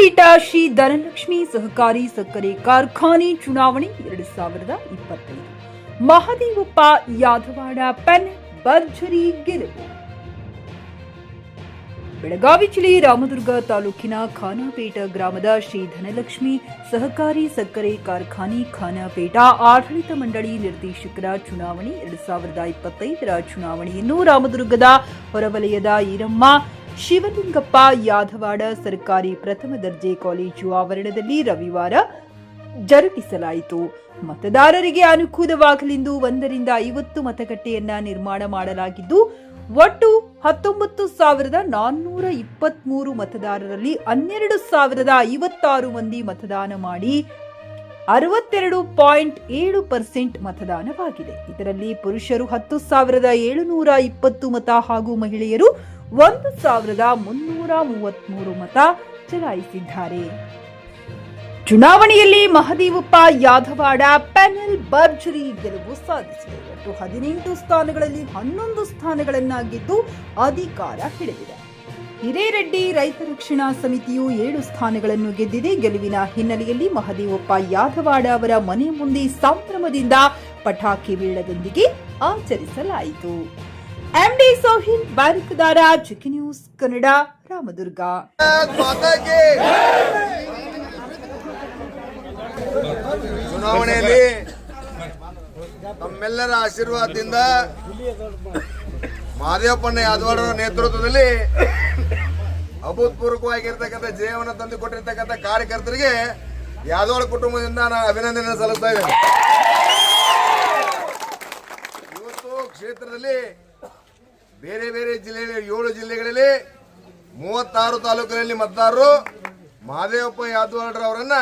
ಜ್ಞಾನಪೀಠ ಶ್ರೀ ಧನಲಕ್ಷ್ಮಿ ಸಹಕಾರಿ ಸಕ್ಕರೆ ಕಾರ್ಖಾನೆ ಚುನಾವಣೆ 2025 ಮಹದೇವಪ್ಪ ಯಾದವಾಡ ಪೆನ್ ಭರ್ಜರಿ ಗೆಲುವು. ಬೆಳಗಾವಿ ಜಿಲ್ಲೆ ರಾಮದುರ್ಗ ತಾಲೂಕಿನ ಖಾನಾಪೇಟ ಗ್ರಾಮದ ಶ್ರೀ ಧನಲಕ್ಷ್ಮಿ ಸಹಕಾರಿ ಸಕ್ಕರೆ ಕಾರ್ಖಾನೆ ಖಾನಾಪೇಟ ಆಡಳಿತ ಮಂಡಳಿ ನಿರ್ದೇಶಕರ ಚುನಾವಣೆ 2025ರ ಚುನಾವಣೆಯನ್ನು ರಾಮದುರ್ಗದ ಹೊರವಲಯದ ಈರಮ್ಮ ಶಿವಲಿಂಗಪ್ಪ ಯಾದವಾಡ ಸರ್ಕಾರಿ ಪ್ರಥಮ ದರ್ಜೆ ಕಾಲೇಜು ಆವರಣದಲ್ಲಿ ರವಿವಾರ ಜರುಗಿಸಲಾಯಿತು. ಮತದಾರರಿಗೆ ಅನುಕೂಲವಾಗಲೆಂದು 1 ರಿಂದ 50 ಮತಗಟ್ಟೆಯನ್ನ ನಿರ್ಮಾಣ ಮಾಡಲಾಗಿದ್ದು, ಒಟ್ಟು 19,423 ಮತದಾರರಲ್ಲಿ 12,056 ಮಂದಿ ಮತದಾನ ಮಾಡಿ 62.7% ಮತದಾನವಾಗಿದೆ. ಇದರಲ್ಲಿ ಪುರುಷರು 10,720 ಮತ ಹಾಗೂ ಮಹಿಳೆಯರು 1,333 ಮತ ಚಲಾಯಿಸಿದ್ದಾರೆ. ಚುನಾವಣೆಯಲ್ಲಿ ಮಹದೇವಪ್ಪ ಯಾದವಾಡ ಪ್ಯಾನೆಲ್ ಭರ್ಜರಿ ಗೆಲುವು ಸಾಧಿಸಿದೆ. ಒಟ್ಟು 18 ಸ್ಥಾನಗಳಲ್ಲಿ 11 ಸ್ಥಾನಗಳನ್ನ ಗೆದ್ದು ಅಧಿಕಾರ ಹಿಡಿದಿದೆ. ಹಿರೇರೆಡ್ಡಿ ರೈತ ರಕ್ಷಣಾ ಸಮಿತಿಯು 7 ಸ್ಥಾನಗಳನ್ನು ಗೆದ್ದಿದೆ. ಗೆಲುವಿನ ಹಿನ್ನೆಲೆಯಲ್ಲಿ ಮಹದೇವಪ್ಪ ಯಾದವಾಡ ಅವರ ಮನೆ ಮುಂದೆ ಸಂಭ್ರಮದಿಂದ ಪಟಾಕಿ ಮೇಳದೊಂದಿಗೆ ಆಚರಿಸಲಾಯಿತು. ಎಂಡಿ ಸೋಹಿಲ್ ಬಾರಿಕದಾರ ಚಿಕ್ಕಿ ನ್ಯೂಸ್ ಕನ್ನಡ ರಾಮದುರ್ಗ. ಚುನಾವಣೆಯಲ್ಲಿ ನಮ್ಮೆಲ್ಲರ ಆಶೀರ್ವಾದದಿಂದ ಮಹದೇವಪ್ಪನ ಯಾದವಾಡರ ನೇತೃತ್ವದಲ್ಲಿ ಅಭೂತಪೂರ್ವಕವಾಗಿರ್ತಕ್ಕಂಥ ಜಯವನ್ನು ತಂದುಕೊಟ್ಟಿರ್ತಕ್ಕಂಥ ಕಾರ್ಯಕರ್ತರಿಗೆ ಯಾದವಾಡ ಕುಟುಂಬದಿಂದ ನಾನು ಅಭಿನಂದನೆ ಸಲ್ಲಿಸ್ತಾ ಇದ್ದೇನೆ. ಇವತ್ತು ಕ್ಷೇತ್ರದಲ್ಲಿ ಬೇರೆ ಬೇರೆ ಜಿಲ್ಲೆಗಳಲ್ಲಿ 7 ಜಿಲ್ಲೆಗಳಲ್ಲಿ 36 ತಾಲೂಕಿನಲ್ಲಿ ಮತದಾರರು ಮಹದೇವಪ್ಪ ಯಾದವಾಡ್ರವರನ್ನ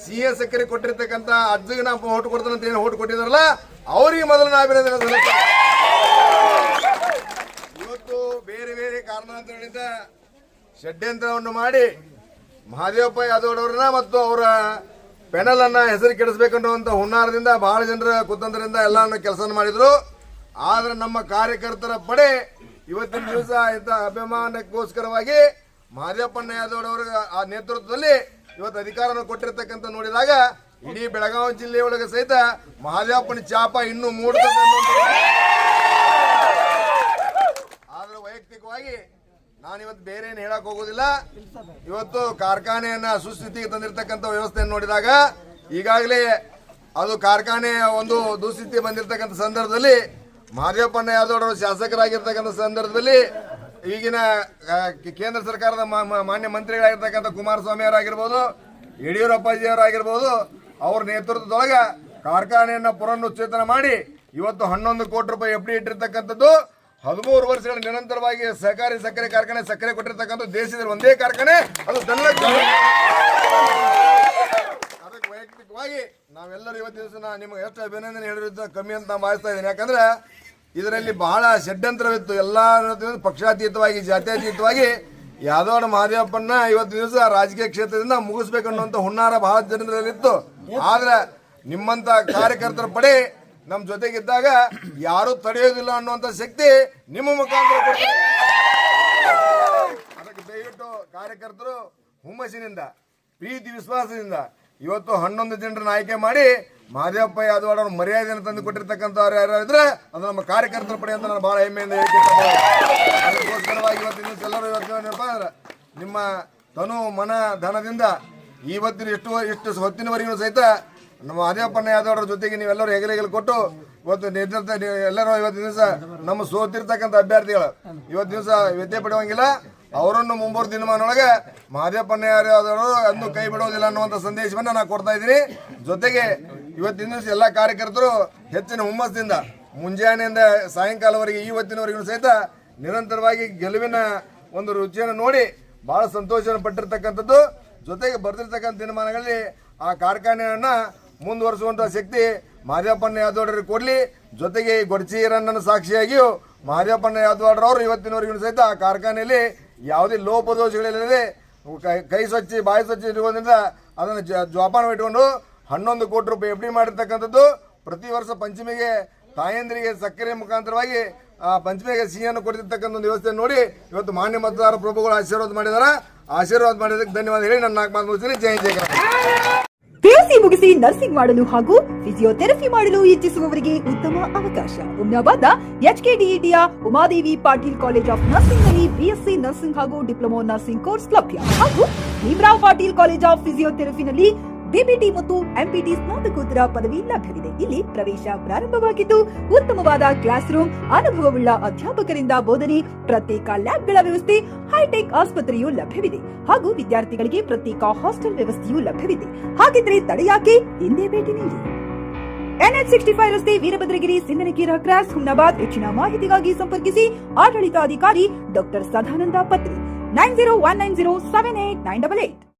ಸಿಎ ಸಕ್ಕರೆ ಕೊಟ್ಟಿರ್ತಕ್ಕಂಥ ಅಜ್ಜಿಗೆ ನಾವು ಓಟ್ ಕೊಡ್ತಾನೆ ಅಂತ ಏನು ಓಟ್ ಕೊಟ್ಟಿದಾರಲ್ಲ ಅವರಿಗೆ ಮೊದಲು ಅಭಿನಂದನೆ ಸಲ್ಲಿಸ್ತಾರೆ. ಇವತ್ತು ಬೇರೆ ಬೇರೆ ಕಾರಣಾಂತರಗಳಿಂದ ಷಡ್ಯಂತ್ರವನ್ನು ಮಾಡಿ ಮಹದೇವಪ್ಪ ಯಾದವಾಡ್ರವರನ್ನ ಮತ್ತು ಅವರ ಪೆನಲ್ ಅನ್ನ ಹೆಸರು ಕೆಡಿಸಬೇಕನ್ನುವಂತ ಹುನ್ನಾರದಿಂದ ಬಹಳ ಜನರ ಕುತಂತ್ರದಿಂದ ಎಲ್ಲಾನು ಕೆಲಸ ಮಾಡಿದ್ರು. ಆದ್ರೆ ನಮ್ಮ ಕಾರ್ಯಕರ್ತರ ಪಡೆ ಇವತ್ತಿನ ದಿವಸ ಇಂಥ ಅಭಿಮಾನಕ್ಕೋಸ್ಕರವಾಗಿ ಮಹದೇವಪ್ಪನ ಯಾದವಾಡವರ ಆ ನೇತೃತ್ವದಲ್ಲಿ ಇವತ್ತು ಅಧಿಕಾರವನ್ನು ಕೊಟ್ಟಿರ್ತಕ್ಕಂಥ ನೋಡಿದಾಗ ಇಡೀ ಬೆಳಗಾವಿ ಜಿಲ್ಲೆಯೊಳಗೆ ಸಹಿತ ಮಹದೇವಪ್ಪನ ಚಾಪ ಇನ್ನೂ ಮೂಡುತ್ತದೆ. ಆದ್ರೆ ವೈಯಕ್ತಿಕವಾಗಿ ನಾನಿವತ್ತು ಬೇರೆ ಏನು ಹೇಳಕ್ ಹೋಗೋದಿಲ್ಲ. ಇವತ್ತು ಕಾರ್ಖಾನೆಯನ್ನ ಸುಸ್ಥಿತಿಗೆ ತಂದಿರತಕ್ಕಂಥ ವ್ಯವಸ್ಥೆಯನ್ನು ನೋಡಿದಾಗ ಈಗಾಗಲೇ ಅದು ಕಾರ್ಖಾನೆ ಒಂದು ದುಸ್ಥಿತಿ ಬಂದಿರತಕ್ಕಂಥ ಸಂದರ್ಭದಲ್ಲಿ ಮಹದೇವಪ್ಪನ ಯಾದವಾಡವರು ಶಾಸಕರಾಗಿರ್ತಕ್ಕಂಥ ಸಂದರ್ಭದಲ್ಲಿ ಈಗಿನ ಕೇಂದ್ರ ಸರ್ಕಾರದ ಮಾನ್ಯ ಮಂತ್ರಿಗಳಾಗಿರ್ತಕ್ಕಂಥ ಕುಮಾರಸ್ವಾಮಿ ಅವರಾಗಿರ್ಬೋದು, ಯಡಿಯೂರಪ್ಪಾಜಿಯವರಾಗಿರ್ಬೋದು, ಅವ್ರ ನೇತೃತ್ವದೊಳಗ ಕಾರ್ಖಾನೆಯನ್ನ ಪುನರುಚ್ಚೇತನ ಮಾಡಿ ಇವತ್ತು 11 ಕೋಟಿ ರೂಪಾಯಿ ಎಫ್ಡಿ ಇಟ್ಟಿರ್ತಕ್ಕಂಥದ್ದು. 13 ವರ್ಷಗಳ ನಿರಂತರವಾಗಿ ಸಹಕಾರಿ ಸಕ್ಕರೆ ಕಾರ್ಖಾನೆ ಸಕ್ಕರೆ ಕೊಟ್ಟಿರ್ತಕ್ಕಂಥ ದೇಶದಲ್ಲಿ ಒಂದೇ ಕಾರ್ಖಾನೆ ಅದು ಧನಲಕ್ಷ್ಮಿ. ಅದಕ್ಕೆ ವೈಯಕ್ತಿಕವಾಗಿ ನಾವೆಲ್ಲರೂ ಇವತ್ತಿನ ದಿವಸ ನಿಮ್ಗೆ ಎಷ್ಟು ಅಭಿನಂದನೆ ಹೇಳಿರೋದು ಕಮ್ಮಿ ಅಂತ ನಾನು ಭಾವಿಸ್ತಾ ಇದ್ದೀನಿ. ಯಾಕಂದ್ರೆ ಇದರಲ್ಲಿ ಬಹಳ ಷಡ್ಯಂತ್ರವಿತ್ತು. ಎಲ್ಲ ಪಕ್ಷಾತೀತವಾಗಿ ಜಾತ್ಯತೀತವಾಗಿ ಯಾದವಾಡ ಮಹದೇವಪ್ಪನ ಇವತ್ತು ದಿವಸ ರಾಜಕೀಯ ಕ್ಷೇತ್ರದಿಂದ ಮುಗಿಸ್ಬೇಕನ್ನುವಂಥ ಹುನ್ನಾರ ಬಹಳ ಜನರಲ್ಲಿತ್ತು. ಆದ್ರೆ ನಿಮ್ಮಂತ ಕಾರ್ಯಕರ್ತರ ಪಡೆ ನಮ್ಮ ಜೊತೆಗಿದ್ದಾಗ ಯಾರು ತಡೆಯೋದಿಲ್ಲ ಅನ್ನುವಂಥ ಶಕ್ತಿ ನಿಮ್ಮ ಮುಖಾಂತರ ಕೊಡ್ತಾರೆ. ಅದಕ್ಕೆ ದಯವಿಟ್ಟು ಕಾರ್ಯಕರ್ತರು ಹುಮ್ಮಸ್ಸಿನಿಂದ ಪ್ರೀತಿ ವಿಶ್ವಾಸದಿಂದ ಇವತ್ತು 11 ಜನರನ್ನ ಆಯ್ಕೆ ಮಾಡಿ ಮಹದೇವಪ್ಪ ಯಾದವಾಡ ಅವ್ರ ಮರ್ಯಾದೆಯನ್ನು ತಂದು ಕೊಟ್ಟಿರ್ತಕ್ಕಂಥವ್ರು ಯಾರು ಇದ್ರೆ ಅದು ನಮ್ಮ ಕಾರ್ಯಕರ್ತರ ಪಡೆ ಅಂತ ನಾನು ಬಹಳ ಹೆಮ್ಮೆಯಿಂದ ಹೇಳ್ತಿದ್ದೆ. ಅದಕ್ಕೋಸ್ಕರವಾಗಿ ಇವತ್ತಿನ ಎಲ್ಲರೂ ಇವತ್ತು ನಿಮ್ಮ ತನು ಮನ ಧನದಿಂದ ಇವತ್ತಿನ ಇಷ್ಟು ಹೊತ್ತಿನವರೆಗೂ ಸಹಿತ ನಮ್ಮ ಮಹದೇವಪ್ಪನ ಯಾದವಾಡರ ಜೊತೆಗೆ ನೀವೆಲ್ಲರೂ ಹೆಗಲೆಗಳು ಕೊಟ್ಟು ಇವತ್ತು ಎಲ್ಲರೂ ಇವತ್ತಿನ ದಿವಸ ನಮ್ಮ ಸೋತಿರ್ತಕ್ಕಂಥ ಅಭ್ಯರ್ಥಿಗಳು ಇವತ್ತು ದಿವಸ ವಿದ್ಯೆ ಪಡೆಯುವಂಗಿಲ್ಲ. ಅವರನ್ನು ಮುಂಬರುವ ದಿನಮಾನೊಳಗೆ ಮಹದೇವಪ್ಪನ ಯಾದವಾಡರು ಅಂದು ಕೈ ಬಿಡೋದಿಲ್ಲ ಅನ್ನುವಂಥ ಸಂದೇಶವನ್ನು ನಾನು ಕೊಡ್ತಾ ಇದ್ದೀನಿ. ಜೊತೆಗೆ ಇವತ್ತಿನ ದಿವಸ ಎಲ್ಲ ಕಾರ್ಯಕರ್ತರು ಹೆಚ್ಚಿನ ಹುಮ್ಮಸ್ಸಿಂದ ಮುಂಜಾನೆಯಿಂದ ಸಾಯಂಕಾಲವರೆಗೆ ಇವತ್ತಿನವರೆಗೂ ಸಹಿತ ನಿರಂತರವಾಗಿ ಗೆಲುವಿನ ಒಂದು ರುಚಿಯನ್ನು ನೋಡಿ ಬಹಳ ಸಂತೋಷವನ್ನು ಪಟ್ಟಿರ್ತಕ್ಕಂಥದ್ದು. ಜೊತೆಗೆ ಬರ್ತಿರ್ತಕ್ಕಂಥ ದಿನಮಾನಗಳಲ್ಲಿ ಆ ಕಾರ್ಖಾನೆಯನ್ನ ಮುಂದುವರಿಸುವಂತಹ ಶಕ್ತಿ ಮಹದೇವಪ್ಪನ ಯಾದವಾಡರಿಗೆ ಕೊಡ್ಲಿ. ಜೊತೆಗೆ ಗೊಡಚಿರಣ್ಣನ ಸಾಕ್ಷಿಯಾಗಿಯೂ ಮಹದೇವಪ್ಪನ ಯಾದವಾಡರವರು ಇವತ್ತಿನವರೆಗೂ ಸಹಿತ ಆ ಕಾರ್ಖಾನೆಯಲ್ಲಿ ಯಾವುದೇ ಲೋಪದೋಷಗಳಿಲ್ಲದೆ ಕೈ ಸ್ವಚ್ಛ ಬಾಯಿ ಸ್ವಚ್ಛ ಇರುವುದರಿಂದ ಅದನ್ನು ಜೋಪಾನ ಇಟ್ಕೊಂಡು 11 ಕೋಟಿ ರೂಪಾಯಿ ಎಫ್ಡಿ ಮಾಡಿರ್ತಕ್ಕಂಥದ್ದು. ಪ್ರತಿ ವರ್ಷ ಪಂಚಮಿಗೆ ತಾಯಂದ್ರಿಗೆ ಸಕ್ಕರೆ ಮುಖಾಂತರವಾಗಿ ಪಂಚಮಿಗೆ ಸಿಹಿಯನ್ನು ಕೊಡ್ತಿರ್ತಕ್ಕಂಥ ಒಂದು ವ್ಯವಸ್ಥೆ ನೋಡಿ ಇವತ್ತು ಮಾನ್ಯ ಮತದಾರ ಪ್ರಭುಗಳು ಆಶೀರ್ವಾದ ಮಾಡಿದಾರ. ಆಶೀರ್ವಾದ ಮಾಡಿದ್ದಕ್ಕೆ ಧನ್ಯವಾದ ಹೇಳಿ ನನ್ನ 4 ಮಾತು ಮುಗಿಸ್ತೀನಿ. ಜೈ ಜೈ ಕರ್ನಾಟಕ. ಪಿಯುಸಿ ಮುಗಿಸಿ ನರ್ಸಿಂಗ್ ಮಾಡಲು ಹಾಗೂ ಫಿಸಿಯೋಥೆರಪಿ ಮಾಡಲು ಇಚ್ಛಿಸುವವರಿಗೆ ಉತ್ತಮ ಅವಕಾಶ. ಹುಮ್ನಾಬಾದ್ನ HKDETಯ Umadevi Patil college of nursing ನಲ್ಲಿ ಬಿಎಸ್ಸಿ ನರ್ಸಿಂಗ್ ಹಾಗೂ ಡಿಪ್ಲೊಮಾ ನರ್ಸಿಂಗ್ ಕೋರ್ಸ್ ಲಭ್ಯ ಹಾಗೂ ಭೀಮರಾವ್ ಪಾಟೀಲ್ ಕಾಲೇಜ್ ಆಫ್ ಫಿಸಿಯೋಥೆರಪಿನಲ್ಲಿ ಬಿಪಿಟಿ ಮತ್ತು ಎಂಪಿಟಿ ಸ್ನಾತಕೋತ್ತರ ಪದವಿ ಲಭ್ಯವಿದೆ. ಇಲ್ಲಿ ಪ್ರವೇಶ ಪ್ರಾರಂಭವಾಗಿದ್ದು ಉತ್ತಮವಾದ ಕ್ಲಾಸ್ ರೂಮ್, ಅನುಭವವುಳ್ಳ ಅಧ್ಯಾಪಕರಿಂದ ಬೋಧನೆ, ಪ್ರತ್ಯೇಕ ಲ್ಯಾಬ್ಗಳ ವ್ಯವಸ್ಥೆ, ಹೈಟೆಕ್ ಆಸ್ಪತ್ರೆಯೂ ಲಭ್ಯವಿದೆ ಹಾಗೂ ವಿದ್ಯಾರ್ಥಿಗಳಿಗೆ ಪ್ರತ್ಯೇಕ ಹಾಸ್ಟೆಲ್ ವ್ಯವಸ್ಥೆಯೂ ಲಭ್ಯವಿದೆ. ಹಾಗಿದ್ರೆ ತಡೆಯಾಕೆ, ಹಿಂದೆ ಭೇಟಿ ನೀಡಿ. NH65 ರಸ್ತೆ, ವೀರಭದ್ರಗಿರಿ, ಸಿಂದನಕೀರ ಕ್ರಾಸ್, ಹುಮ್ನಾಬಾದ್. ಹೆಚ್ಚಿನ ಮಾಹಿತಿಗಾಗಿ ಸಂಪರ್ಕಿಸಿ ಆಡಳಿತಾಧಿಕಾರಿ ಡಾಕ್ಟರ್ ಸದಾನಂದ ಪತ್ರಿ 9019078988.